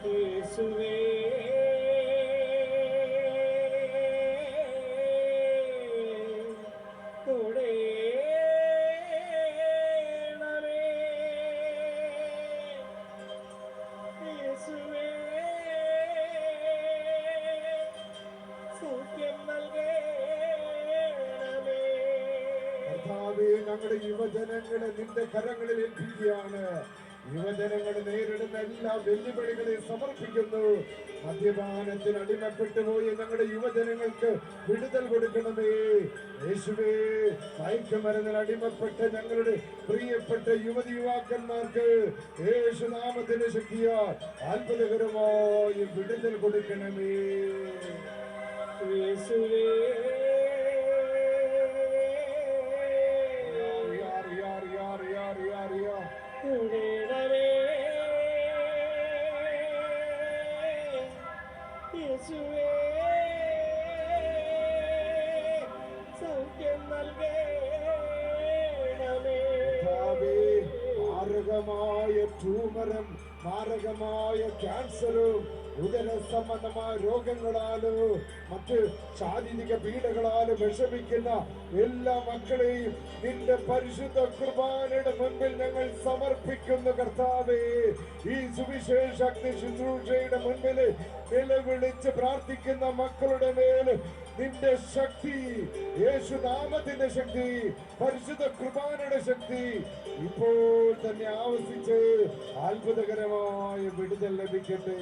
യേശുവേ തൊടേണമേ, യേശുവേ സൗഖ്യം നൽകേണമേ. കർത്താവേ, ഞങ്ങളുടെ യുവജനങ്ങളെ നിന്റെ കരങ്ങളിൽ ഏൽപ്പിക്കുകയാണ്. യുവജനങ്ങൾ നേരിടുന്ന എല്ലാ വെല്ലുവിളികളെയും സമർപ്പിക്കുന്നു. മദ്യപാനത്തിന് അടിമപ്പെട്ടു പോയി ഞങ്ങളുടെ യുവജനങ്ങൾക്ക് വിടുതൽ കൊടുക്കണമേ യേശുവേ. മയക്കുമരുന്നിന് അടിമപ്പെട്ട ഞങ്ങളുടെ പ്രിയപ്പെട്ട യുവതി യുവാക്കന്മാർക്ക് യേശുനാമത്തിന്റെ ശക്തിയാൽ അത്ഭുതകരമായ വിടുതൽ കൊടുക്കണമേ യേശുവേ. യേശുവേ സൗഖ്യം നൽകേണമേ. മാരകമായ ട്യൂമറും മാരകമായ ക്യാൻസറും ഉദര സംബന്ധമായ രോഗങ്ങളാലോ മറ്റ് ശാരീരിക പീഡകളാലോ വിഷമിക്കുന്ന എല്ലാ മക്കളെയും നിന്റെ പരിശുദ്ധ കുർബാനയുടെ മുൻപിൽ ഞങ്ങൾ സമർപ്പിക്കുന്നു കർത്താവേ. ഈ സുവിശേഷ ശുശ്രൂഷയുടെ മുൻപിൽ നിലവിളിച്ച് പ്രാർത്ഥിക്കുന്ന മക്കളുടെ മേൽ നിന്റെ ശക്തി, യേശുനാമത്തിന്റെ ശക്തി, പരിശുദ്ധ കുർബാനയുടെ ശക്തി ഇപ്പോൾ തന്നെ ആവസിച്ച് അത്ഭുതകരമായ വിടുതൽ ലഭിക്കട്ടെ.